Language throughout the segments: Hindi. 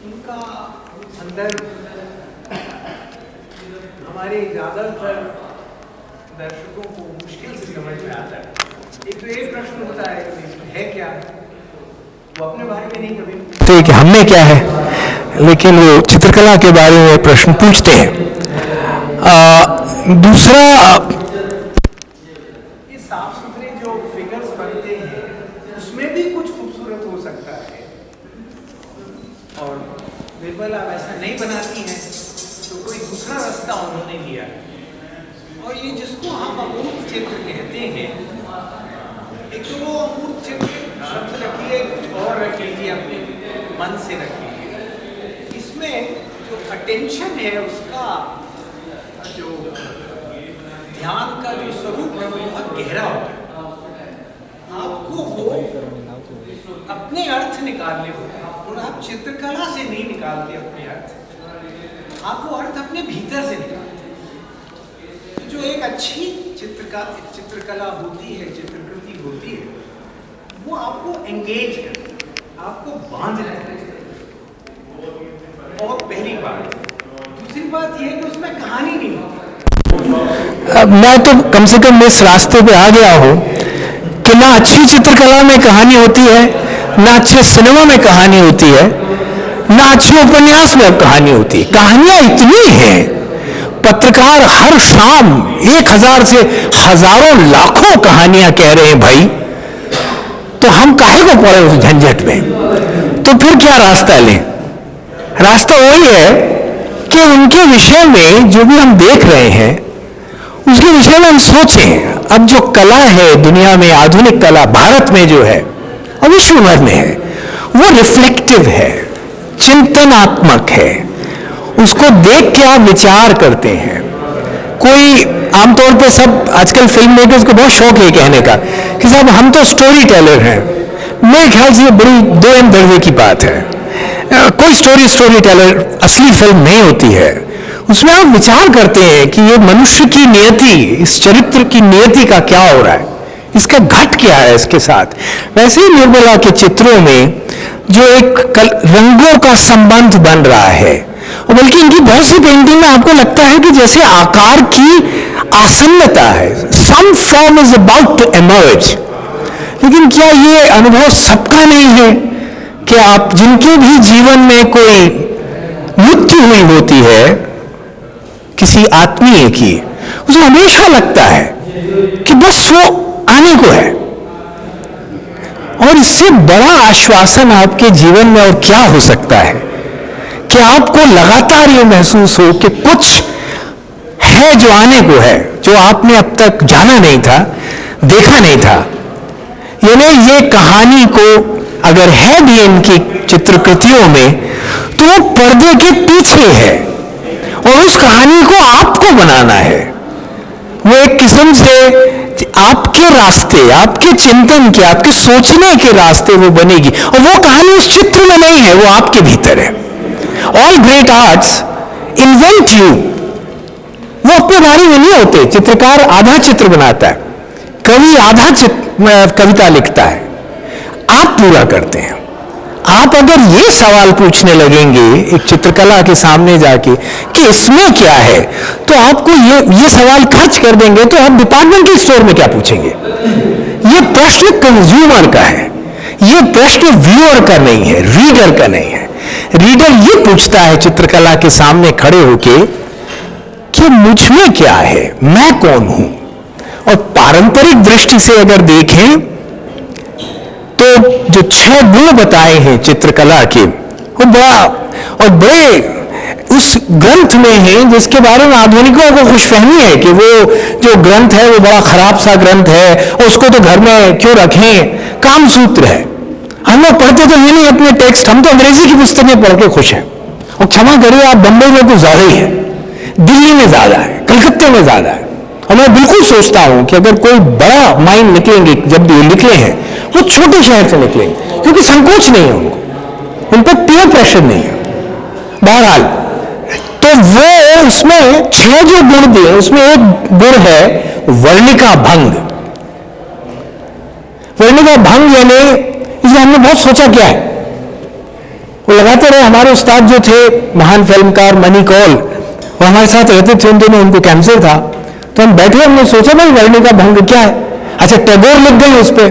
उनका संदर्भ हमारे ज़्यादातर दर्शकों को मुश्किल से समझ में आता है। एक तो एक प्रश्न होता है क्या, वो अपने बारे में नहीं कभी तो कि हमने क्या है, लेकिन वो चित्रकला के बारे में प्रश्न पूछते हैं। दूसरा, ये साफ सुथरे जो फिगर्स बनते हैं उसमें भी कुछ खूबसूरत हो सकता है, और बिरबल आप ऐसा नहीं बनाती हैं तो कोई दूसरा रास्ता उन्होंने लिया है। और ये जिसको हम अमूर्त चित्र कहते हैं, एक तो वो अमूर्त चित्र शब्द रखिए, कुछ और रख लीजिए, अपने मन से रख लीजिए। इसमें जो अटेंशन है, उसका जो ध्यान का जो स्वरूप है वो बहुत गहरा होता है। आपको वो अपने अर्थ निकालने होते हैं, और आप चित्रकला से नहीं निकालते अपने अर्थ, आप वो अर्थ अपने भीतर से निकालते हैं। तो जो एक अच्छी चित्रकला होती है, चित्रकृति होती है, वो आपको एंगेज करती है, आपको बांध लेती है। और पहली बात, दूसरी बात यह है कि उसमें कहानी नहीं होती। मैं तो कम से कम इस रास्ते पे आ गया हूं कि ना अच्छी चित्रकला में कहानी होती है, ना अच्छे सिनेमा में कहानी होती है, ना अच्छे उपन्यास में कहानी होती है। कहानियां इतनी हैं, पत्रकार हर शाम 1000 से हजारों लाखों कहानियां कह रहे हैं भाई, तो हम काहे को पड़े उस झंझट में? तो फिर क्या रास्ता लें? रास्ता वही है कि उनके विषय में जो भी हम देख रहे हैं उसके विषय में हम सोचें। अब जो कला है दुनिया में, आधुनिक कला भारत में जो है और विश्व भर में है, वो रिफ्लेक्टिव है, चिंतनात्मक है। उसको देख के आप विचार करते हैं। कोई आमतौर पे सब आजकल फिल्म मेकर्स को बहुत शौक है कहने का कि साहब हम तो स्टोरी टेलर हैं। मेरे ख्याल से ये बड़ी दो एम दर्जे की बात है। कोई स्टोरी टेलर असली फिल्म नहीं होती है। उसमें आप विचार करते हैं कि ये मनुष्य की नियति, इस चरित्र की नियति का क्या हो रहा है, इसका घट क्या है इसके साथ। वैसे ही निर्मला के चित्रों में जो एक रंगों का संबंध बन रहा है, और बल्कि इनकी बहुत सी पेंटिंग में आपको लगता है कि जैसे आकार की आसन्नता है, some form is about to emerge. लेकिन क्या ये अनुभव सबका नहीं है कि आप जिनके भी जीवन में कोई मृत्यु हुई होती है किसी आत्मीय की, उसे हमेशा लगता है कि बस वो आने को है। और इससे बड़ा आश्वासन आपके जीवन में और क्या हो सकता है कि आपको लगातार ये महसूस हो कि कुछ है जो आने को है, जो आपने अब तक जाना नहीं था, देखा नहीं था। यानी ये कहानी को अगर है भी इनकी चित्रकृतियों में, तो वो पर्दे के पीछे है और उस कहानी को आपको बनाना है। वो एक किस्म से आपके रास्ते, आपके चिंतन के, आपके सोचने के रास्ते वो बनेगी, और वो कहानी उस चित्र में नहीं है, वो आपके भीतर है। All great arts invent you, वो अपने बारे में नहीं होते। चित्रकार आधा चित्र बनाता है, कवि आधा कविता लिखता है, आप पूरा करते हैं। आप अगर ये सवाल पूछने लगेंगे एक चित्रकला के सामने जाके कि इसमें क्या है, तो आपको ये सवाल खर्च कर देंगे, तो आप डिपार्टमेंटल स्टोर में क्या पूछेंगे? ये प्रश्न कंज्यूमर का है, ये प्रश्न व्यूअर का नहीं है, रीडर का नहीं है। रीडर ये पूछता है चित्रकला के सामने खड़े होके कि मुझ में क्या है, मैं कौन हूं। और पारंपरिक दृष्टि से अगर देखें तो जो 6 गुण बताए हैं चित्रकला के, वो बड़ा और बड़े उस ग्रंथ में है जिसके बारे में आधुनिकों को खुशफहमी है कि वो जो ग्रंथ है वो बड़ा खराब सा ग्रंथ है, और उसको तो घर में क्यों रखें, कामसूत्र है। हम लोग पढ़ते तो ये नहीं अपने टेक्स्ट, हम तो अंग्रेजी की पुस्तकें पढ़ के खुश हैं। और क्षमा करिए, आप बंबई में कुछ ज्यादा ही है, दिल्ली में ज्यादा है, कलकत्ते में ज्यादा है। और मैं बिल्कुल सोचता हूं कि अगर कोई बड़ा माइंड निकलेंगे, जब भी निकले हैं वो छोटे शहर से निकलेंगे, क्योंकि संकोच नहीं है उनको, उन पर पीयर प्रेशर नहीं है। बहरहाल, तो वो उसमें 6 जो गुण दिए, उसमें एक गुण है वर्णिका भंग। वर्णिका भंग यानी इसमें हमने बहुत सोचा क्या है, वो लगाते रहे। हमारे उस्ताद जो थे महान फिल्मकार मनी कौल, वो हमारे साथ रहते थे, उन दिनों उनको कैंसर था। तो हम बैठे, हमने सोचा भाई वर्णिका भंग क्या है। अच्छा, टैगोर लिख गए उस पर।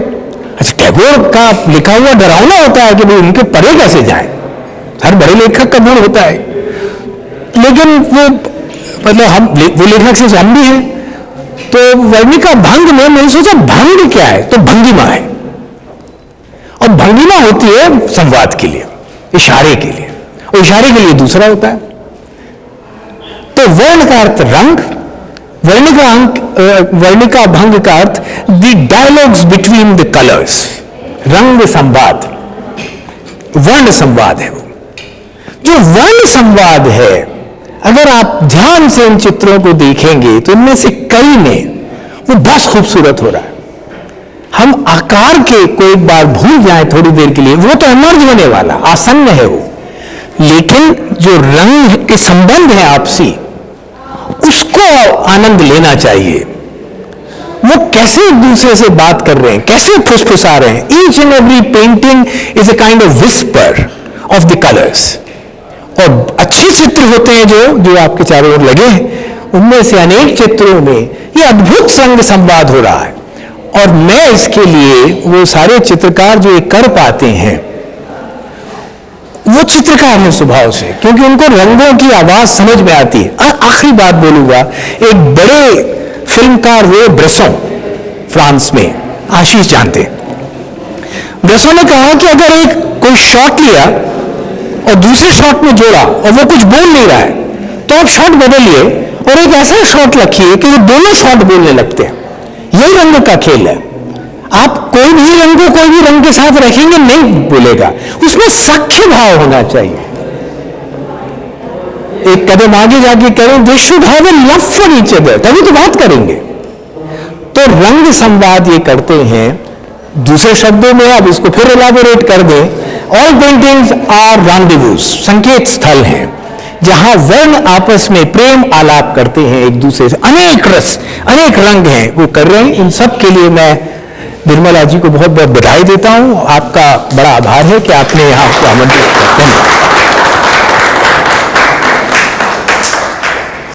अच्छा, टैगोर का लिखा हुआ डरावना होता है कि भाई उनके परे कैसे जाए, हर बड़े लेखक का गुण होता है। लेकिन वो मतलब वो लेखक से हम भी हैं, तो वर्णिका भंग में मैंने सोचा भंग क्या है, तो भंगिमा है। और भंगिमा होती है संवाद के लिए, इशारे के लिए, और इशारे के लिए दूसरा होता है। तो वर्ण का अर्थ रंग, वर्णिका भंग का earth the dialogues between the colours, रंग संवाद, वर्ण संवाद है वो। जो वर्ण संवाद है, अगर आप ध्यान से इन चित्रों को देखेंगे तो इनमें से कई में वो बहुत खूबसूरत हो रहा है। हम आकार के को एक बार भूल जाए थोड़ी देर के लिए, वो तो एमर्ज होने वाला, आसन्न है वो, लेकिन जो रंग के संबंध है आपसी, उसको आनंद लेना चाहिए। वो कैसे एक दूसरे से बात कर रहे हैं, कैसे फुसफुसा रहे हैं। Each and every painting is a kind of whisper of the colours. और अच्छे चित्र होते हैं जो आपके चारों ओर लगे हैं, उनमें से अनेक चित्रों में ये अद्भुत रंग संवाद हो रहा है। और मैं इसके लिए, वो सारे चित्रकार जो ये कर पाते हैं, वो चित्रकार हैं स्वभाव से, क्योंकि उनको रंगों की आवाज समझ में आती है। आखिरी बात बोलूंगा, एक बड़े फिल्मकार हुए ब्रेसों, फ्रांस में, आशीष जानते। ब्रेसों ने कहा कि अगर एक कोई शॉट लिया और दूसरे शॉट में जोड़ा और वो कुछ बोल नहीं रहा है, तो आप शॉट बदलिए और एक ऐसा शॉट रखिए कि वो दोनों शॉट बोलने लगते हैं। यही रंग का खेल है। आप कोई भी रंग को कोई भी रंग के साथ रखेंगे, नहीं बोलेगा, उसमें सख्य भाव होना चाहिए। एक कदम आगे जाके करें, they should have a love for each other, तभी तो बात करेंगे। तो रंग संवाद ये करते हैं। दूसरे शब्दों में अब इसको फिर इलाबोरेट कर दें, ऑल पेंटिंग्स आर रैंडवूज, संकेत स्थल हैं जहां वर्ण आपस में प्रेम आलाप करते हैं एक दूसरे से। अनेक रस, अनेक रंग हैं वो कर रहे हैं। इन सब के लिए मैं निर्मला जी को बहुत बहुत बधाई देता हूं। आपका बड़ा आभार है कि आपने यहां आमंत्रित किया।